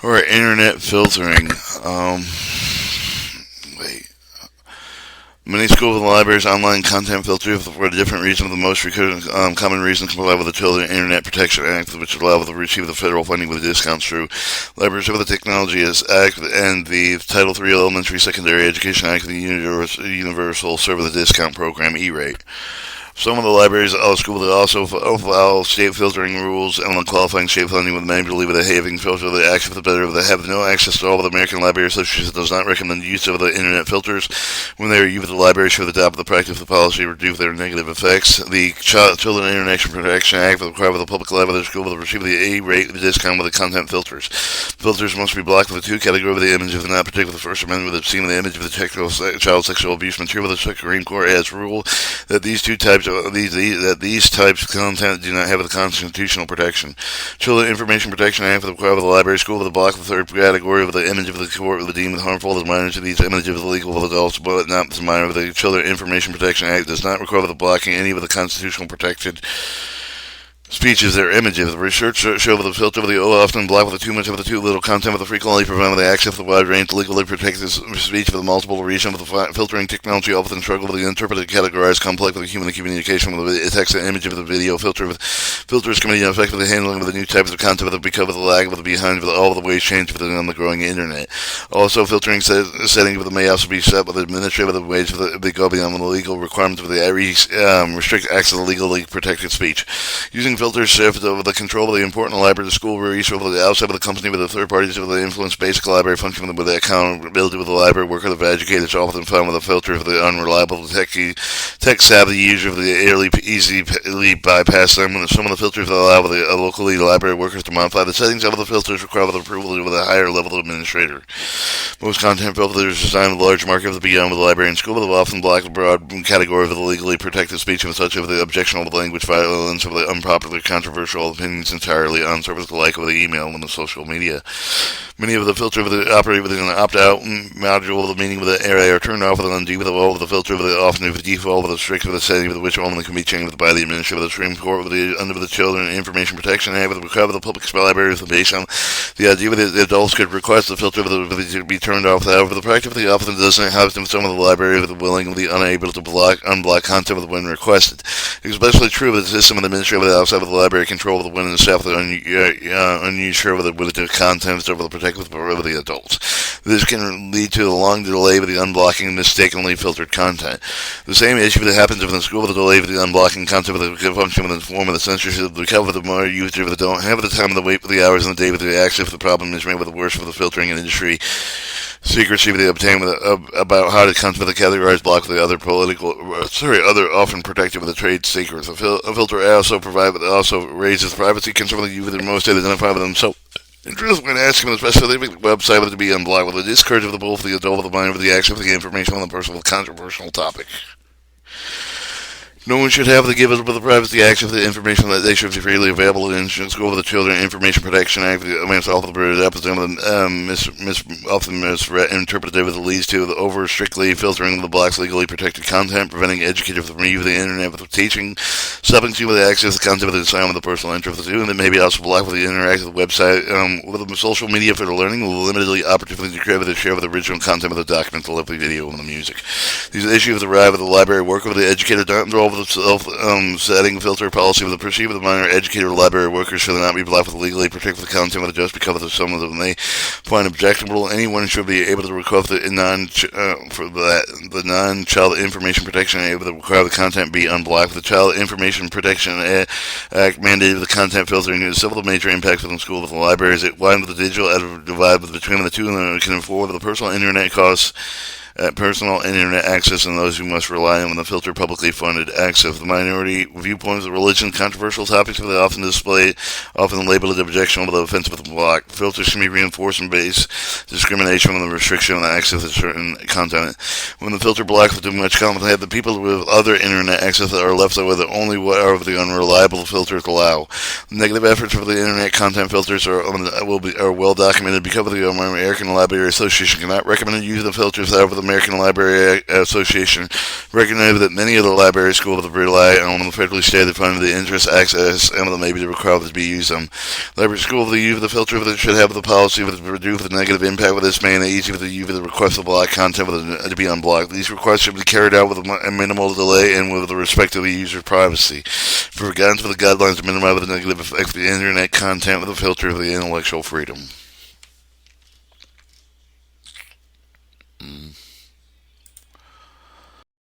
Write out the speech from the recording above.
Or internet filtering. Wait. Many schools and libraries online content filter for a different reason. The most common reason comply with the Children Internet Protection Act, which allow the receive the federal funding with discounts through libraries over the Technology Act and the Title III Elementary Secondary Education Act, the Universal Service Discount Program E-rate. Some of the libraries at all schools also follow state filtering rules and qualifying state funding, with many believe that having filter the access the better. They have no access to all of the American Library Association does not recommend the use of the internet filters. When they are used, the library should adopt the practice of the policy to reduce their negative effects. The Children Internet Protection Act requires the public library of the school to receive the A-rate discount with the content filters. Filters must be blocked with the two categories of the image if not protect with the First Amendment with the scene of the image of the child sexual abuse material. The Supreme Court has ruled that these types of content do not have the constitutional protection. Children Information Protection Act requires the library school to block the third category of the image of the court with the deemed harmful as minors. These images are legal with adults, but not to minors. The Children Information Protection Act does not require the blocking any of the constitutional protected speeches or images. Research show that the filter of the often block with the too much of the too little content with the frequently prevent the access to the wide range legally protected speech for the multiple reason of the filtering technology often struggle with the interpreted categorized complex with the human communication with the text and image of the video filter with filters can be effectively handling with the new types of content because of the lag with the behind with all the ways changed within the growing internet. Also, filtering settings with may also be set with administrative ways of the go beyond the legal requirements of the restrict access to legally protected speech. Using filters shift over the control of the important library, the school reach over the outside of the company with the third parties of the influence basic library function with the accountability with the library worker of educators often found with a filter of the unreliable tech savvy user of the easily bypass them. And some of the filters that allow the locally library workers to modify the settings of the filters require the approval with a higher level administrator. Most content filters designed with large market of beyond with the library and school will often block the broad category of the legally protected speech and such of the objectionable language violence of the unpopular controversial opinions entirely on service like of the email and the social media. Many of the filters operate within an opt-out module of the meaning of the area are turned off with an undo with all of the filter of the often with the default with the strict with the setting with which only can be changed by the administrator of the Supreme Court with the under the Children Information Protection Act with the requirement of the public libraries based on the idea that the adults could request the filter to be turned off. However, the practice of the often doesn't have some of the library with the willing the unable to unblock content when requested. It's especially true of the system of the administrator outside of the library control of the when and staff the unsure with the contents over the protective of the adults. This can lead to a long delay with the unblocking mistakenly filtered content. The same issue that happens in the school with the delay with the unblocking content with the function within the form of the censorship the cover the more users that don't have the time to wait for the hours in the day with the access the problem is made with the worst of the filtering and industry secrecy they obtain with about how to content with the categorized block with the other other often protected with the trade secrets. A filter also raises privacy concern with the user most identify with them. So interest when asking the specific website to be unblocked with the discourage of the both the adult of the mind with the access of the information on the personal controversial topic. No one should have to give us the privacy access to the information that they should be freely available in school with the Children Information Protection Act. Against often often misinterpreted that leads to the over strictly filtering the blocks legally protected content, preventing educators from using the internet with teaching, stopping to the access to content with the sign of the personal interest of the student, and maybe also block with the interactive website with the social media for the learning, will limitedly opportunity to create with the share with the original content of the document, the lovely video, and the music. These issues arrive at the library worker with the educator don't involve the self-setting filter policy with the perceived with the minor educator library workers should not be blocked with legally protected the content with just because of some of them they find objectionable. Anyone should be able to request the non-child information protection act with the require the content be unblocked. The Child Information Protection Act mandated the content filtering is several major impacts within school with the libraries. It widened the digital divide between the two and can afford the personal internet costs personal internet access and those who must rely on the filter publicly funded access. The minority viewpoints of religion, controversial topics are often displayed, often labeled as objectionable to offensive with the block. Filters can be reinforced and base discrimination on the restriction on the access to certain content. When the filter blocks with too much content, they have the people with other internet access that are left with only what are the unreliable filters allow. Negative efforts for the internet content filters are well documented because of the American Library Association cannot recommend the use of filters. However, the American Library Association recognized that many of the library schools rely on the federally stated funding the interest access and that may be required to be used. Library schools the use of the filter should have the policy to reduce the negative impact of this man easy for the use of the request of block content to be unblocked. These requests should be carried out with a minimal delay and with respect to the user's privacy. For guidance for the guidelines to minimize the negative effects of the internet content with the filter of the intellectual freedom.